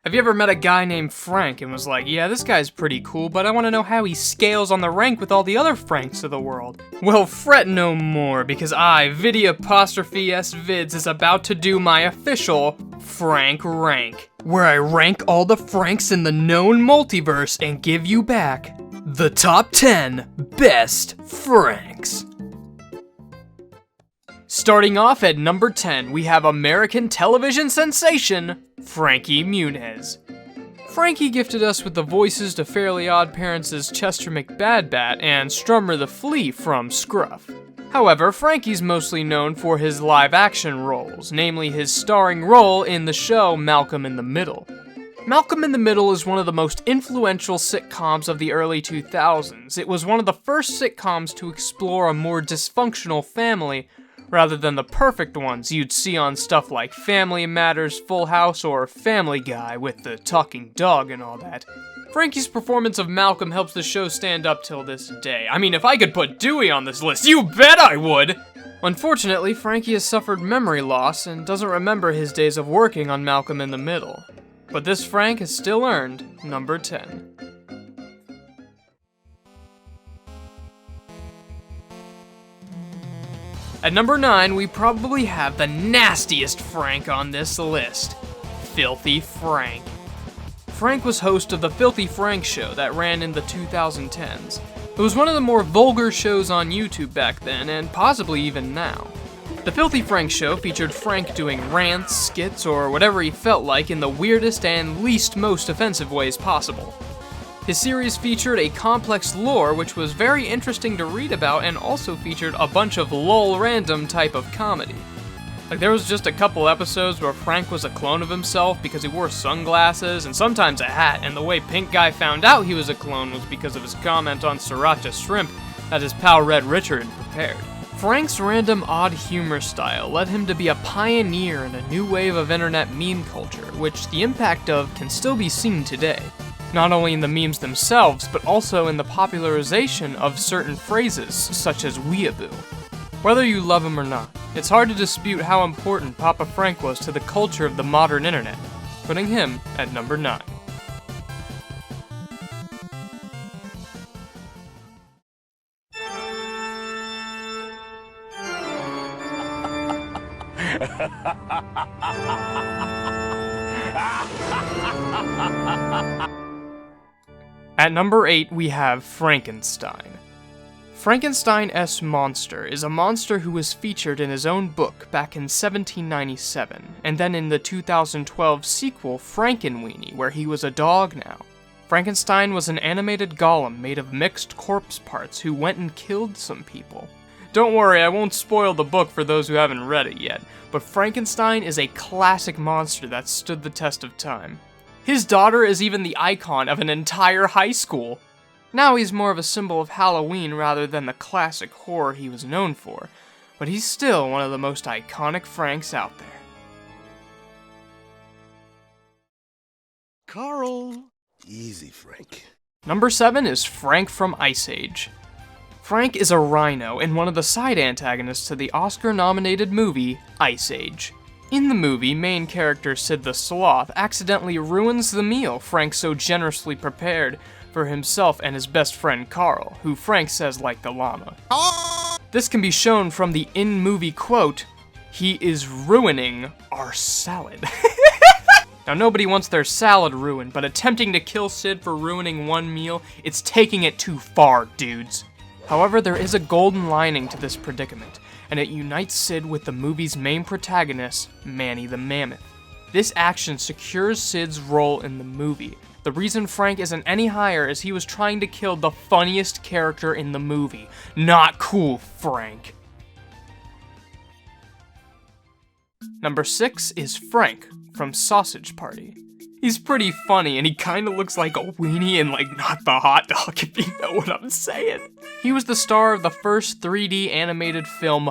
Have you ever met a guy named Frank and was like, yeah, this guy's pretty cool, but I want to know how he scales on the rank with all the other Franks of the world? Well, fret no more, because I, Viddy'sVids, is about to do my official Frank rank, where I rank all the Franks in the known multiverse and give you back the top 10 best Franks. Starting off at number 10, we have American television sensation, Frankie Muniz. Frankie gifted us with the voices to Fairly Odd Parents' Chester McBadbat and Strummer the Flea from Scruff. However, Frankie's mostly known for his live-action roles, namely his starring role in the show Malcolm in the Middle. Malcolm in the Middle is one of the most influential sitcoms of the early 2000s. It was one of the first sitcoms to explore a more dysfunctional family, rather than the perfect ones you'd see on stuff like Family Matters, Full House, or Family Guy with the talking dog and all that. Frankie's performance of Malcolm helps the show stand up till this day. I mean, if I could put Dewey on this list, you bet I would! Unfortunately, Frankie has suffered memory loss and doesn't remember his days of working on Malcolm in the Middle. But this Frank has still earned number 10. At number 9, we probably have the nastiest Frank on this list, Filthy Frank. Frank was host of the Filthy Frank show that ran in the 2010s. It was one of the more vulgar shows on YouTube back then, and possibly even now. The Filthy Frank show featured Frank doing rants, skits, or whatever he felt like in the weirdest and least most offensive ways possible. His series featured a complex lore which was very interesting to read about and also featured a bunch of lol random type of comedy. Like there was just a couple episodes where Frank was a clone of himself because he wore sunglasses and sometimes a hat, and the way Pink Guy found out he was a clone was because of his comment on sriracha shrimp that his pal Red Richard prepared. Frank's random odd humor style led him to be a pioneer in a new wave of internet meme culture, which the impact of can still be seen today. Not only in the memes themselves, but also in the popularization of certain phrases, such as weeaboo. Whether you love him or not, it's hard to dispute how important Papa Frank was to the culture of the modern internet, putting him at number 9. At number 8, we have Frankenstein. Frankenstein-S Monster is a monster who was featured in his own book back in 1797, and then in the 2012 sequel Frankenweenie, where he was a dog now. Frankenstein was an animated golem made of mixed corpse parts who went and killed some people. Don't worry, I won't spoil the book for those who haven't read it yet, but Frankenstein is a classic monster that stood the test of time. His daughter is even the icon of an entire high school. Now he's more of a symbol of Halloween rather than the classic horror he was known for, but he's still one of the most iconic Franks out there. Carl! Easy, Frank. Number 7 is Frank from Ice Age. Frank is a rhino and one of the side antagonists to the Oscar-nominated movie Ice Age. In the movie, main character Sid the Sloth accidentally ruins the meal Frank so generously prepared for himself and his best friend Carl, who Frank says liked the llama. This can be shown from the in-movie quote, "He is ruining our salad." Now nobody wants their salad ruined, but attempting to kill Sid for ruining one meal, it's taking it too far, dudes. However, there is a golden lining to this predicament, and it unites Sid with the movie's main protagonist, Manny the Mammoth. This action secures Sid's role in the movie. The reason Frank isn't any higher is he was trying to kill the funniest character in the movie. Not cool, Frank. Number 6 is Frank from Sausage Party. He's pretty funny, and he kinda looks like a weenie and like not the hot dog, if you know what I'm saying. He was the star of the first 3D animated film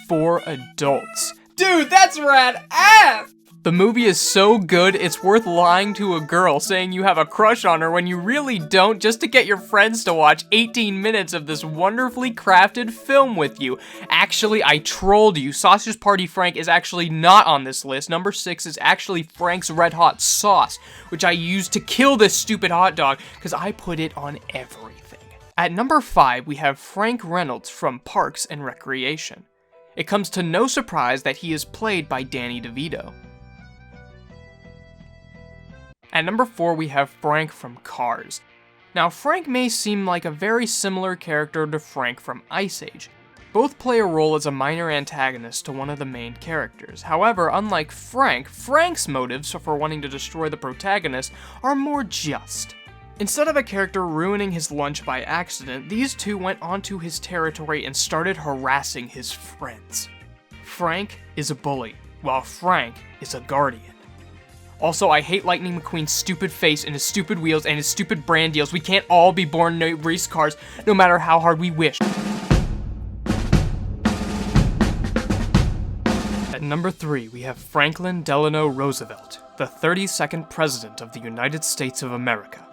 for adults. Dude, that's rad ass! The movie is so good, it's worth lying to a girl saying you have a crush on her when you really don't, just to get your friends to watch 18 minutes of this wonderfully crafted film with you. Actually, I trolled you. Sausage Party Frank is actually not on this list. Number 6 is actually Frank's Red Hot Sauce, which I used to kill this stupid hot dog, because I put it on everything. At number 5, we have Frank Reynolds from Parks and Recreation. It comes to no surprise that he is played by Danny DeVito. At number 4, we have Frank from Cars. Now, Frank may seem like a very similar character to Frank from Ice Age. Both play a role as a minor antagonist to one of the main characters. However, unlike Frank, Frank's motives for wanting to destroy the protagonist are more just. Instead of a character ruining his lunch by accident, these two went onto his territory and started harassing his friends. Frank is a bully, while Frank is a guardian. Also, I hate Lightning McQueen's stupid face and his stupid wheels and his stupid brand deals. We can't all be born race cars, no matter how hard we wish. At number 3, we have Franklin Delano Roosevelt, the 32nd President of the United States of America.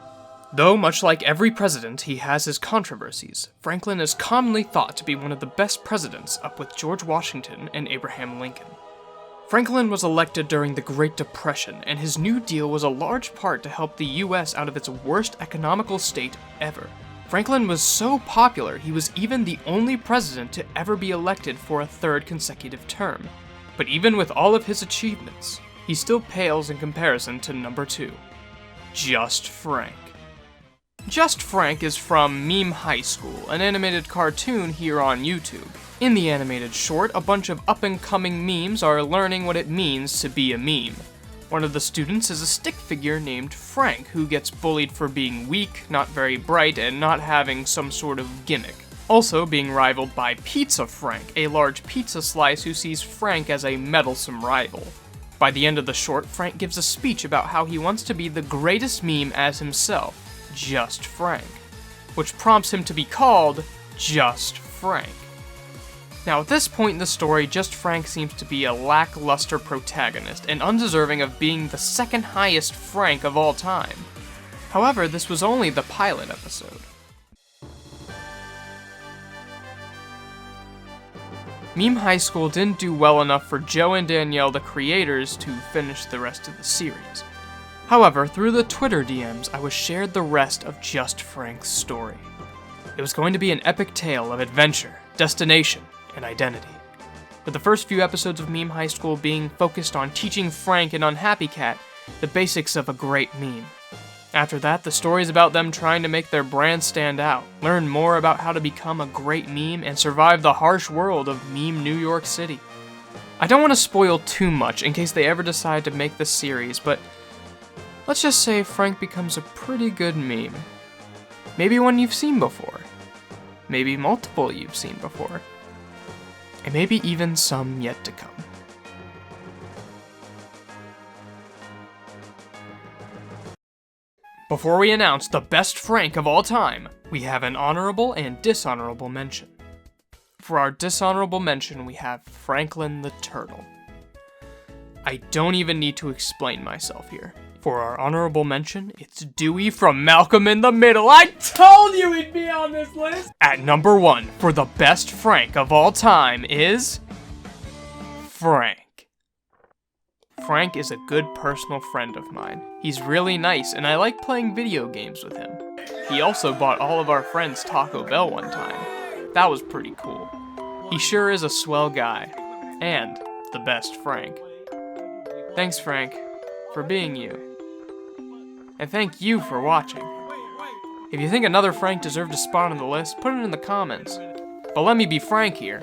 Though, much like every president, he has his controversies, Franklin is commonly thought to be one of the best presidents, up with George Washington and Abraham Lincoln. Franklin was elected during the Great Depression, and his New Deal was a large part to help the US out of its worst economical state ever. Franklin was so popular, he was even the only president to ever be elected for a 3rd consecutive term. But even with all of his achievements, he still pales in comparison to number 2, Just Frank. Just Frank is from Meme High School, an animated cartoon here on YouTube. In the animated short, a bunch of up-and-coming memes are learning what it means to be a meme. One of the students is a stick figure named Frank, who gets bullied for being weak, not very bright, and not having some sort of gimmick. Also being rivaled by Pizza Frank, a large pizza slice who sees Frank as a meddlesome rival. By the end of the short, Frank gives a speech about how he wants to be the greatest meme as himself, Just Frank, which prompts him to be called Just Frank. Now, at this point in the story, Just Frank seems to be a lackluster protagonist and undeserving of being the 2nd highest Frank of all time. However, this was only the pilot episode. Meme High School didn't do well enough for Joe and Danielle, the creators, to finish the rest of the series. However, through the Twitter DMs, I was shared the rest of Just Frank's story. It was going to be an epic tale of adventure, destination, and identity. With the first few episodes of Meme High School being focused on teaching Frank and Unhappy Cat the basics of a great meme. After that, the story is about them trying to make their brand stand out, learn more about how to become a great meme, and survive the harsh world of meme New York City. I don't want to spoil too much in case they ever decide to make this series, but let's just say Frank becomes a pretty good meme. Maybe one you've seen before. Maybe multiple you've seen before. And maybe even some yet to come. Before we announce the best Frank of all time, we have an honorable and dishonorable mention. For our dishonorable mention, we have Franklin the Turtle. I don't even need to explain myself here. For our honorable mention, it's Dewey from Malcolm in the Middle. I told you he'd be on this list! At number 1, for the best Frank of all time is Frank. Frank is a good personal friend of mine. He's really nice, and I like playing video games with him. He also bought all of our friends Taco Bell one time. That was pretty cool. He sure is a swell guy. And the best Frank. Thanks, Frank, for being you. And thank you for watching. If you think another Frank deserved a spot on the list, put it in the comments. But let me be frank here.